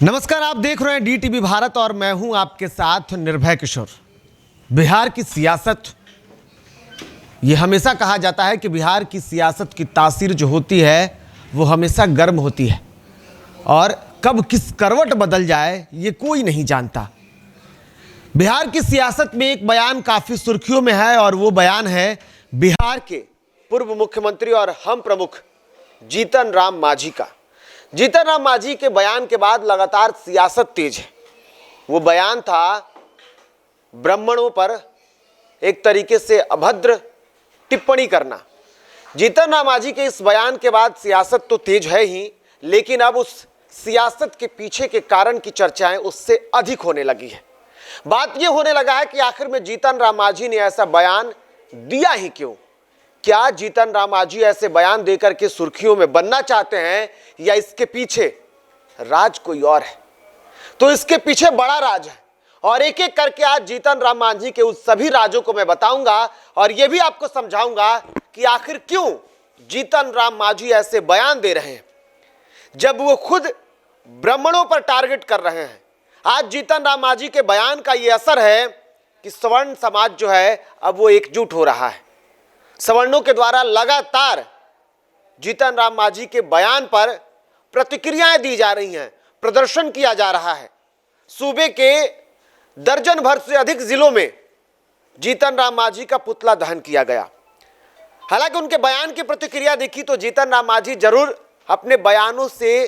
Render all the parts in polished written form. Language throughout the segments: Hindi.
नमस्कार, आप देख रहे हैं DTV भारत और मैं हूं आपके साथ निर्भय किशोर। बिहार की सियासत, ये हमेशा कहा जाता है कि बिहार की सियासत की तासीर जो होती है वो हमेशा गर्म होती है और कब किस करवट बदल जाए ये कोई नहीं जानता। बिहार की सियासत में एक बयान काफ़ी सुर्खियों में है और वो बयान है बिहार के पूर्व मुख्यमंत्री और हम प्रमुख जीतन राम मांझी का। जीतन राम मांझी के बयान के बाद लगातार सियासत तेज है। वो बयान था ब्राह्मणों पर एक तरीके से अभद्र टिप्पणी करना। जीतन राम मांझी के इस बयान के बाद सियासत तो तेज है ही, लेकिन अब उस सियासत के पीछे के कारण की चर्चाएं उससे अधिक होने लगी है। बात यह होने लगा है कि आखिर में जीतन राम मांझी ने ऐसा बयान दिया ही क्यों? क्या जीतन राम मांझी ऐसे बयान देकर के सुर्खियों में बनना चाहते हैं या इसके पीछे राज कोई और है? तो इसके पीछे बड़ा राज है और एक एक करके आज जीतन राम मांझी के उस सभी राजों को मैं बताऊंगा और यह भी आपको समझाऊंगा कि आखिर क्यों जीतन राम मांझी ऐसे बयान दे रहे हैं जब वो खुद ब्राह्मणों पर टारगेट कर रहे हैं। आज जीतन राम मांझी के बयान का यह असर है कि सवर्ण समाज जो है अब वो एकजुट हो रहा है। सवर्णों के द्वारा लगातार जीतन राम मांझी के बयान पर प्रतिक्रियाएं दी जा रही हैं, प्रदर्शन किया जा रहा है। सूबे के दर्जन भर से अधिक जिलों में जीतन राम मांझी का पुतला दहन किया गया। हालांकि उनके बयान की प्रतिक्रिया देखी तो जीतन राम मांझी जरूर अपने बयानों से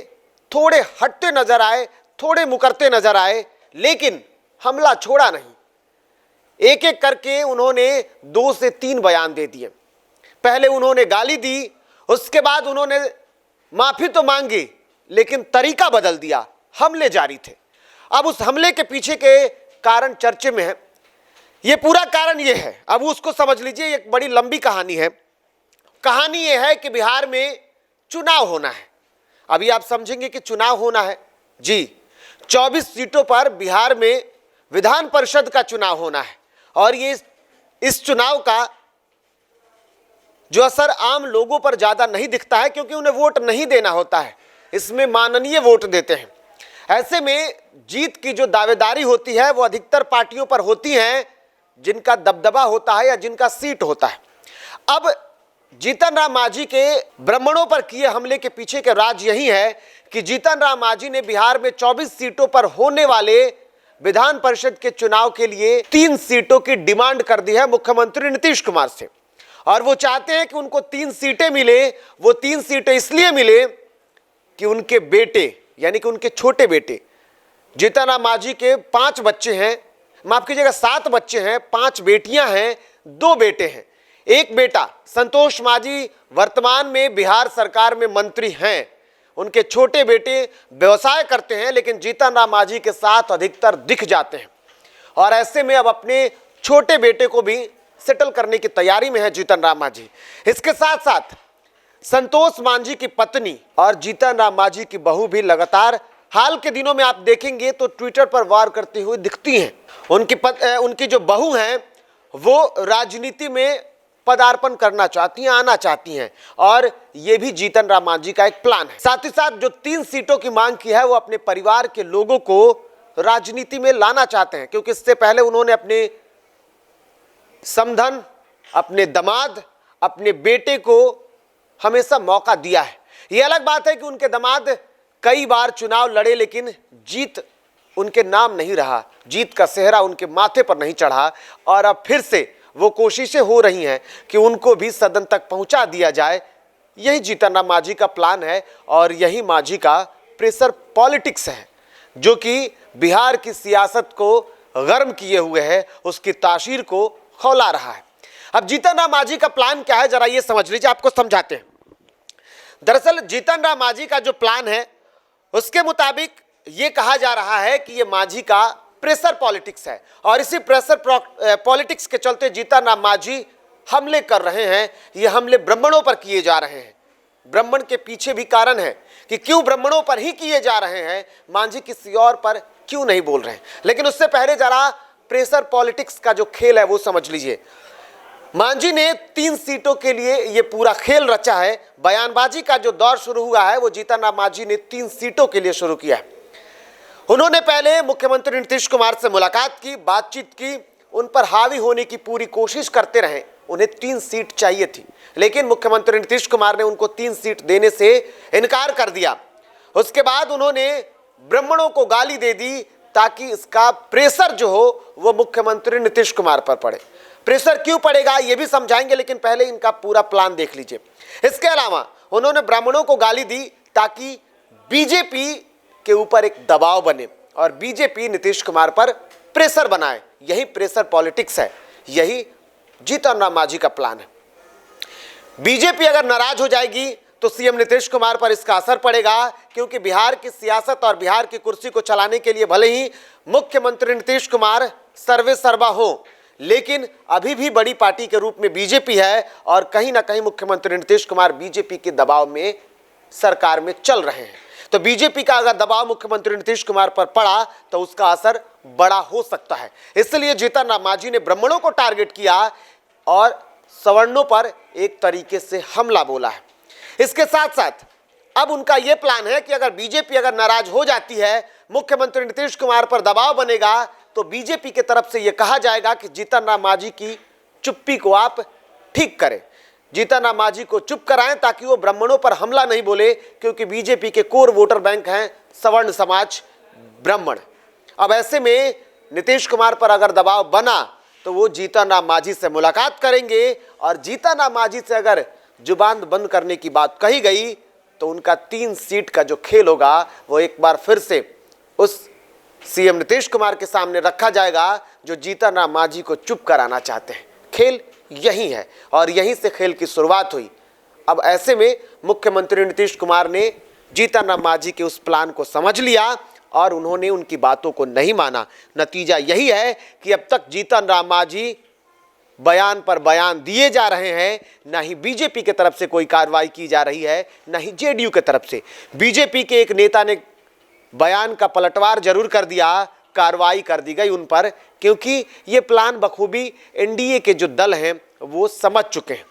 थोड़े हटते नजर आए, थोड़े मुकरते नजर आए, लेकिन हमला छोड़ा नहीं। एक एक करके उन्होंने 2 से 3 बयान दे दिए। पहले उन्होंने गाली दी, उसके बाद उन्होंने माफी तो मांगी, लेकिन तरीका बदल दिया। हमले जारी थे। अब उस हमले के पीछे के कारण चर्चे में है। यह पूरा कारण यह है, अब उसको समझ लीजिए, एक बड़ी लंबी कहानी है। कहानी यह है कि बिहार में चुनाव होना है। अभी आप समझेंगे कि चुनाव होना है। जी, 24 सीटों पर बिहार में विधान परिषद का चुनाव होना है और ये इस चुनाव का जो असर आम लोगों पर ज्यादा नहीं दिखता है, क्योंकि उन्हें वोट नहीं देना होता है। इसमें माननीय वोट देते हैं। ऐसे में जीत की जो दावेदारी होती है वो अधिकतर पार्टियों पर होती है जिनका दबदबा होता है या जिनका सीट होता है। अब जीतन राम मांझी के ब्राह्मणों पर किए हमले के पीछे के राज यही है कि जीतन राम मांझी ने बिहार में 24 सीटों पर होने वाले विधान परिषद के चुनाव के लिए 3 सीटों की डिमांड कर दी है मुख्यमंत्री नीतीश कुमार से। और वो चाहते हैं कि उनको 3 सीटें मिले। वो 3 सीटें इसलिए मिले कि उनके बेटे, यानी कि उनके छोटे बेटे, जीतन राम मांझी के 5 बच्चे हैं, माफ कीजिएगा 7 बच्चे हैं, 5 बेटियां हैं, 2 बेटे हैं। एक बेटा संतोष मांझी वर्तमान में बिहार सरकार में मंत्री हैं। उनके छोटे बेटे व्यवसाय करते हैं, लेकिन जीतन राम मांझी के साथ अधिकतर दिख जाते हैं और ऐसे में अब अपने छोटे बेटे को भी सेटल करने की तैयारी में है जीतन राम मांझी। इसके साथ साथ संतोष मांझी की पत्नी और जीतन राम मांझी की बहू भी लगातार हाल के दिनों में आप देखेंगे तो ट्विटर पर वार करती हुई दिखती हैं। उनकी जो बहू हैं वो राजनीति में पदार्पण करना चाहती हैं, आना चाहती हैं और यह भी जीतन राम मांझी का एक प्लान है। साथ ही साथ जो 3 सीटों की मांग की है वो अपने परिवार के लोगों को राजनीति में लाना चाहते हैं, क्योंकि इससे पहले उन्होंने अपने समधन, अपने दामाद, अपने बेटे को हमेशा मौका दिया है। यह अलग बात है कि उनके दामाद कई बार चुनाव लड़े, लेकिन जीत उनके नाम नहीं रहा, जीत का सेहरा उनके माथे पर नहीं चढ़ा और अब फिर से वो कोशिशें हो रही हैं कि उनको भी सदन तक पहुंचा दिया जाए। यही जीतन राम मांझी का प्लान है और यही मांझी का प्रेशर पॉलिटिक्स है जो कि बिहार की सियासत को गर्म किए हुए है, उसकी तासीर को खौला रहा है। अब जीतन राम मांझी का प्लान क्या है, जरा ये समझ लीजिए, आपको समझाते हैं। दरअसल जीतन राम मांझी का जो प्लान है उसके मुताबिक ये कहा जा रहा है कि ये मांझी का प्रेशर पॉलिटिक्स है और इसी प्रेशर पॉलिटिक्स के चलते जीतन राम मांझी हमले कर रहे हैं। ये हमले ब्राह्मणों पर किए जा रहे हैं। ब्राह्मण के पीछे भी कारण है कि क्यों ब्राह्मणों पर ही किए जा रहे हैं, मांझी किसी और पर क्यों नहीं बोल रहे हैं। लेकिन उससे पहले जरा प्रेशर पॉलिटिक्स का जो खेल है वो समझ लीजिए। मांझी ने 3 सीटों के लिए ये पूरा खेल रचा है। बयानबाजी का जो दौर शुरू हुआ है वो जीतन राम मांझी ने 3 सीटों के लिए शुरू किया है। उन्होंने पहले मुख्यमंत्री नीतीश कुमार से मुलाकात की, बातचीत की, उन पर हावी होने की पूरी कोशिश करते रहे। उन्हें 3 सीट चाहिए थी, लेकिन मुख्यमंत्री नीतीश कुमार ने उनको 3 सीट देने से इनकार कर दिया। उसके बाद उन्होंने ब्राह्मणों को गाली दे दी ताकि इसका प्रेशर जो हो वो मुख्यमंत्री नीतीश कुमार पर पड़े। प्रेशर क्यों पड़ेगा ये भी समझाएंगे, लेकिन पहले इनका पूरा प्लान देख लीजिए। इसके अलावा उन्होंने ब्राह्मणों को गाली दी ताकि बीजेपी के ऊपर एक दबाव बने और बीजेपी नीतीश कुमार पर प्रेशर बनाए। यही प्रेशर पॉलिटिक्स है, यही जीतन राम मांझी का प्लान है। बीजेपी अगर नाराज हो जाएगी तो सीएम नीतीश कुमार पर इसका असर पड़ेगा, क्योंकि बिहार की सियासत और बिहार की कुर्सी को चलाने के लिए भले ही मुख्यमंत्री नीतीश कुमार सर्वे सर्वा हो, लेकिन अभी भी बड़ी पार्टी के रूप में बीजेपी है और कहीं ना कहीं मुख्यमंत्री नीतीश कुमार बीजेपी के दबाव में सरकार में चल रहे हैं। तो बीजेपी का अगर दबाव मुख्यमंत्री नीतीश कुमार पर पड़ा तो उसका असर बड़ा हो सकता है। इसलिए जीतन राम मांझी ने ब्राह्मणों को टारगेट किया और सवर्णों पर एक तरीके से हमला बोला है। इसके साथ साथ अब उनका यह प्लान है कि अगर बीजेपी अगर नाराज हो जाती है, मुख्यमंत्री नीतीश कुमार पर दबाव बनेगा, तो बीजेपी की तरफ से यह कहा जाएगा कि जीतन राम मांझी की चुप्पी को आप ठीक करें, जीतन राम मांझी को चुप कराएं ताकि वो ब्राह्मणों पर हमला नहीं बोले, क्योंकि बीजेपी के कोर वोटर बैंक हैं सवर्ण समाज ब्राह्मण। अब ऐसे में नीतीश कुमार पर अगर दबाव बना तो वो जीतन राम मांझी से मुलाकात करेंगे और जीतन राम मांझी से अगर जुबान बंद करने की बात कही गई तो उनका 3 सीट का जो खेल होगा वो एक बार फिर से उस सीएम नीतीश कुमार के सामने रखा जाएगा, जो जीतन राम मांझी को चुप कराना चाहते हैं। खेल यही है और यहीं से खेल की शुरुआत हुई। अब ऐसे में मुख्यमंत्री नीतीश कुमार ने जीतन राम मांझी के उस प्लान को समझ लिया और उन्होंने उनकी बातों को नहीं माना। नतीजा यही है कि अब तक जीतन राम मांझी बयान पर बयान दिए जा रहे हैं, ना ही बीजेपी की तरफ से कोई कार्रवाई की जा रही है, ना ही जेडीयू की तरफ से। बीजेपी के एक नेता ने बयान का पलटवार जरूर कर दिया, कार्रवाई कर दी गई उन पर, क्योंकि ये प्लान बखूबी एनडीए के जो दल हैं वो समझ चुके हैं।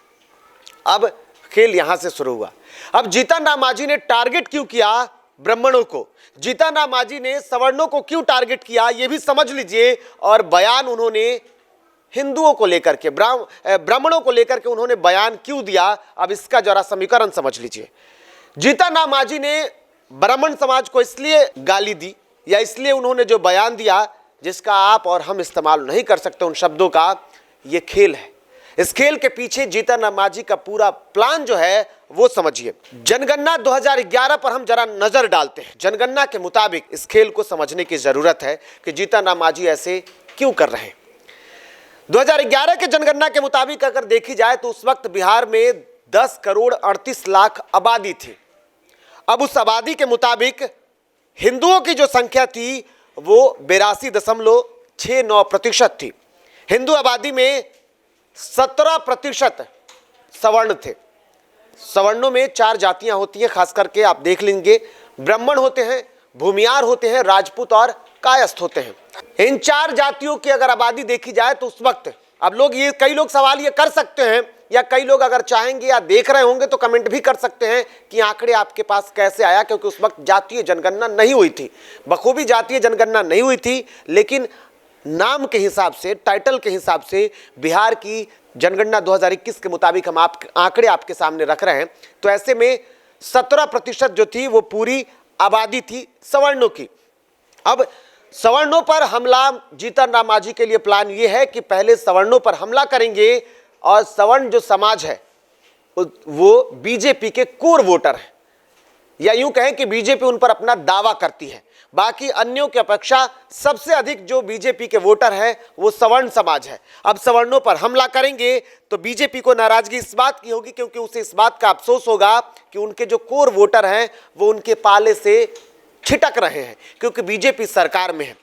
अब खेल यहां से शुरू हुआ। अब जीतन राम मांझी ने टारगेट क्यों किया ब्राह्मणों को, जीतन राम मांझी ने सवर्णों को क्यों टारगेट किया ये भी समझ लीजिए। और बयान उन्होंने हिंदुओं को लेकर के, ब्राह्मणों को लेकर के उन्होंने बयान क्यों दिया, अब इसका जरा समीकरण समझ लीजिए। जीतन राम मांझी ने ब्राह्मण समाज को इसलिए गाली दी या इसलिए उन्होंने जो बयान दिया जिसका आप और हम इस्तेमाल नहीं कर सकते उन शब्दों का, ये खेल है। इस खेल के पीछे जीतन राम मांझी का पूरा प्लान जो है वो समझिए। जनगणना 2011 पर हम जरा नजर डालते हैं। जनगणना के मुताबिक इस खेल को समझने की जरूरत है कि जीतन राम मांझी ऐसे क्यों कर रहे हैं। 2011 के जनगणना के मुताबिक अगर देखी जाए तो उस वक्त बिहार में 10 करोड़ 38 लाख आबादी थी। अब उस आबादी के मुताबिक हिंदुओं की जो संख्या थी वो 82.69% थी। हिंदू आबादी में 17% सवर्ण थे। सवर्णों में 4 जातियां होती हैं, खास करके आप देख लेंगे, ब्राह्मण होते हैं, भूमियार होते हैं, राजपूत और कायस्थ होते हैं। इन 4 जातियों की अगर आबादी देखी जाए तो उस वक्त, अब लोग ये कई लोग सवाल ये कर सकते हैं या कई लोग अगर चाहेंगे या देख रहे होंगे तो कमेंट भी कर सकते हैं कि आंकड़े आपके पास कैसे आया, क्योंकि उस वक्त जातीय जनगणना नहीं हुई थी, बखूबी जातीय जनगणना नहीं हुई थी। लेकिन नाम के हिसाब से, टाइटल के हिसाब से बिहार की जनगणना 2021 के मुताबिक हम आंकड़े आपके सामने रख रहे हैं। तो ऐसे में 17% जो थी वो पूरी आबादी थी सवर्णों की। अब सवर्णों पर हमला, जीतन राम मांझी के लिए प्लान ये है कि पहले सवर्णों पर हमला करेंगे और सवर्ण जो समाज है वो बीजेपी के कोर वोटर है, या यूं कहें कि बीजेपी उन पर अपना दावा करती है। बाकी अन्यों की अपेक्षा सबसे अधिक जो बीजेपी के वोटर हैं वो सवर्ण समाज है। अब सवर्णों पर हमला करेंगे तो बीजेपी को नाराजगी इस बात की होगी, क्योंकि उसे इस बात का अफसोस होगा कि उनके जो कोर वोटर हैं वो उनके पाले से छिटक रहे हैं, क्योंकि बीजेपी सरकार में है।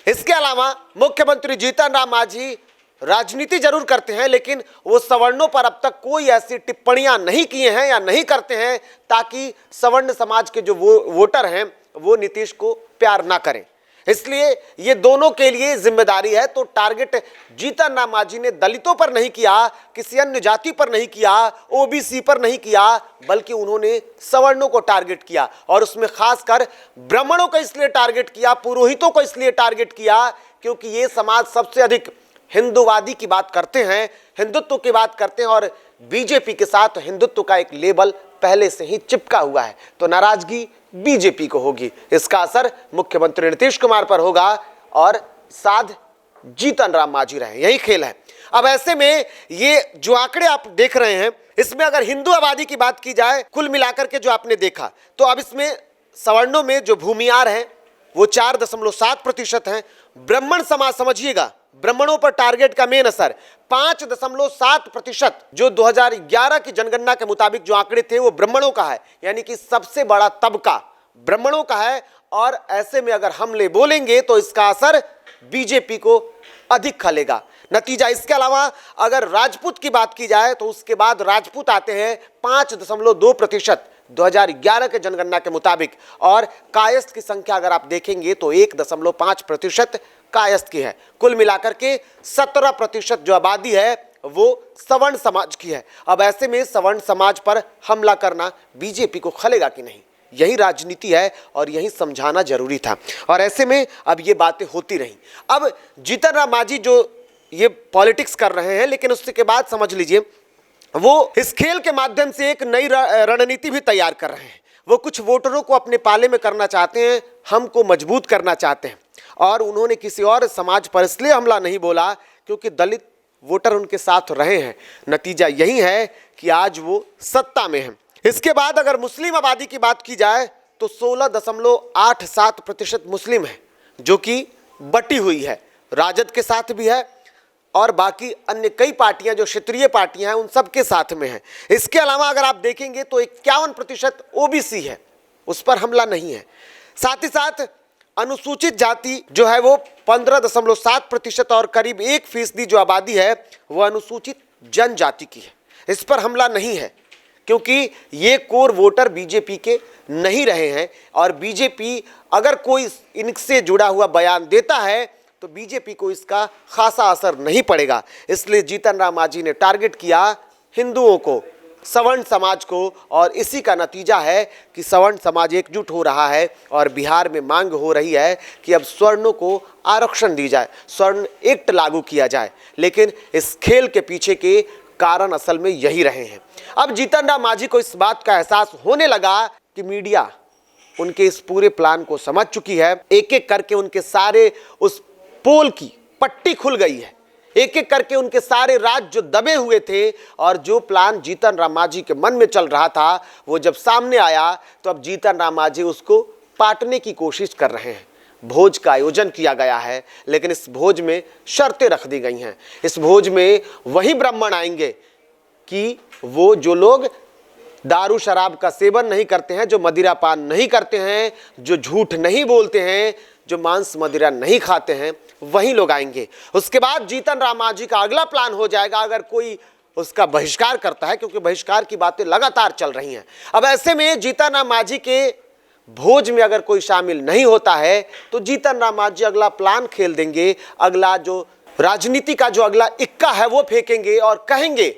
इसके अलावा मुख्यमंत्री जीतन राम मांझी राजनीति जरूर करते हैं, लेकिन वो सवर्णों पर अब तक कोई ऐसी टिप्पणियां नहीं किए हैं या नहीं करते हैं ताकि सवर्ण समाज के जो वोटर हैं वो नीतीश को प्यार ना करें। इसलिए ये दोनों के लिए जिम्मेदारी है। तो टारगेट जीतन राम मांझी ने दलितों पर नहीं किया, किसी अन्य जाति पर नहीं किया, ओबीसी पर नहीं किया, बल्कि उन्होंने सवर्णों को टारगेट किया और उसमें खासकर ब्राह्मणों को इसलिए टारगेट किया, पुरोहितों को इसलिए टारगेट किया क्योंकि ये समाज सबसे अधिक हिंदूवादी की बात करते हैं, हिंदुत्व की बात करते हैं और बीजेपी के साथ हिंदुत्व का एक लेबल पहले से ही चिपका हुआ है। तो नाराजगी बीजेपी को होगी, इसका असर मुख्यमंत्री नीतीश कुमार पर होगा और साध जीतन राम मांझी रहे, यही खेल है। अब ऐसे में ये जो आंकड़े आप देख रहे हैं, इसमें अगर हिंदू आबादी की बात की जाए कुल मिलाकर के जो आपने देखा, तो अब इसमें सवर्णों में जो भूमियार हैं वो 4.7% हैं। ब्राह्मण समाज, समझिएगा, ब्राह्मणों पर टारगेट का मेन असर 5.7%, जो 2011 की जनगणना के मुताबिक जो आंकड़े थे वो ब्राह्मणों का है, यानी कि सबसे बड़ा तबका ब्राह्मणों का है। और ऐसे में अगर हमले बोलेंगे तो इसका असर बीजेपी को अधिक खलेगा। नतीजा इसके अलावा अगर राजपूत की बात की जाए तो उसके बाद राजपूत आते हैं 5.2% 2011 के जनगणना के मुताबिक, और कायस्थ की संख्या अगर आप देखेंगे तो 1.5% कायस्थ की है। कुल मिलाकर के 17% जो आबादी है वो सवर्ण समाज की है। अब ऐसे में सवर्ण समाज पर हमला करना बीजेपी को खलेगा कि नहीं, यही राजनीति है और यही समझाना जरूरी था। और ऐसे में अब ये बातें होती रही। अब जीतन राम मांझी जो ये पॉलिटिक्स कर रहे हैं, लेकिन उसके बाद समझ लीजिए वो इस खेल के माध्यम से एक नई रणनीति भी तैयार कर रहे हैं। वो कुछ वोटरों को अपने पाले में करना चाहते हैं, हमको मजबूत करना चाहते हैं। और उन्होंने किसी और समाज पर इसलिए हमला नहीं बोला क्योंकि दलित वोटर उनके साथ रहे हैं। नतीजा यही है कि आज वो सत्ता में हैं। इसके बाद अगर मुस्लिम आबादी की बात की जाए तो 16.87% मुस्लिम है, जो कि बटी हुई है, राजद के साथ भी है और बाकी अन्य कई पार्टियां जो क्षेत्रीय पार्टियां हैं उन सब के साथ में हैं। इसके अलावा अगर आप देखेंगे तो 51% ओबीसी है, उस पर हमला नहीं है। साथ ही साथ अनुसूचित जाति जो है वो 15.7% और करीब 1% जो आबादी है वो अनुसूचित जनजाति की है, इस पर हमला नहीं है क्योंकि ये कोर वोटर बीजेपी के नहीं रहे हैं। और बीजेपी अगर कोई इनसे जुड़ा हुआ बयान देता है तो बीजेपी को इसका खासा असर नहीं पड़ेगा। इसलिए जीतन राम मांझी ने टारगेट किया हिंदुओं को, सवर्ण समाज को, और इसी का नतीजा है कि सवर्ण समाज एकजुट हो रहा है और बिहार में मांग हो रही है कि अब स्वर्णों को आरक्षण दी जाए, स्वर्ण एक्ट लागू किया जाए। लेकिन इस खेल के पीछे के कारण असल में यही रहे हैं। अब जीतन राम मांझी को इस बात का एहसास होने लगा कि मीडिया उनके इस पूरे प्लान को समझ चुकी है। एक एक करके उनके सारे उस पोल की पट्टी खुल गई है, एक एक करके उनके सारे राज जो दबे हुए थे और जो प्लान जीतन राम मांझी के मन में चल रहा था वो जब सामने आया तो अब जीतन राम मांझी उसको पाटने की कोशिश कर रहे हैं। भोज का आयोजन किया गया है, लेकिन इस भोज में शर्तें रख दी गई हैं। इस भोज में वही ब्राह्मण आएंगे कि वो जो लोग दारू शराब का सेवन नहीं करते हैं, जो मदिरा पान नहीं करते हैं, जो झूठ नहीं बोलते हैं, जो मांस मदिरा नहीं खाते हैं, वही लोग आएंगे। उसके बाद जीतन राम मांझी का अगला प्लान हो जाएगा अगर कोई उसका बहिष्कार करता है, क्योंकि बहिष्कार की बातें लगातार चल रही हैं। अब ऐसे में जीतन राम मांझी के भोज में अगर कोई शामिल नहीं होता है तो जीतन राम मांझी अगला प्लान खेल देंगे, अगला जो राजनीति का जो अगला इक्का है वो फेंकेंगे और कहेंगे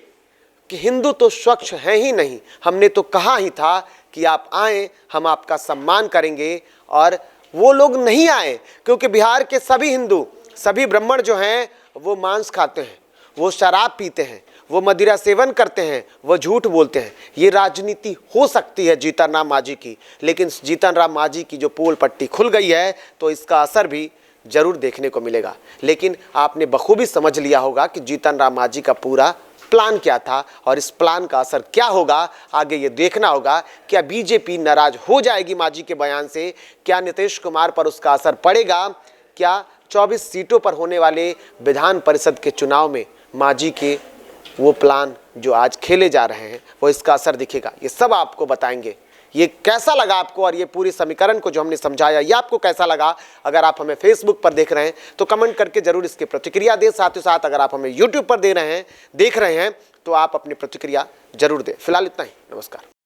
कि हिंदू तो स्वच्छ है ही नहीं, हमने तो कहा ही था कि आप आए, हम आपका सम्मान करेंगे। और वो लोग नहीं आए क्योंकि बिहार के सभी हिंदू, सभी ब्राह्मण जो हैं वो मांस खाते हैं, वो शराब पीते हैं, वो मदिरा सेवन करते हैं, वो झूठ बोलते हैं। ये राजनीति हो सकती है जीतन राम मांझी की, लेकिन जीतन राम मांझी की जो पोल पट्टी खुल गई है तो इसका असर भी जरूर देखने को मिलेगा। लेकिन आपने बखूबी समझ लिया होगा कि जीतन राम मांझी का पूरा प्लान क्या था और इस प्लान का असर क्या होगा। आगे ये देखना होगा, क्या बीजेपी नाराज हो जाएगी मांझी के बयान से, क्या नीतीश कुमार पर उसका असर पड़ेगा, क्या 24 सीटों पर होने वाले विधान परिषद के चुनाव में मांझी के वो प्लान जो आज खेले जा रहे हैं वो इसका असर दिखेगा। ये सब आपको बताएंगे। ये कैसा लगा आपको और ये पूरी समीकरण को जो हमने समझाया ये आपको कैसा लगा? अगर आप हमें फेसबुक पर देख रहे हैं तो कमेंट करके जरूर इसकी प्रतिक्रिया दें। साथ ही साथ अगर आप हमें यूट्यूब पर देख रहे हैं तो आप अपनी प्रतिक्रिया जरूर दें। फिलहाल इतना ही, नमस्कार।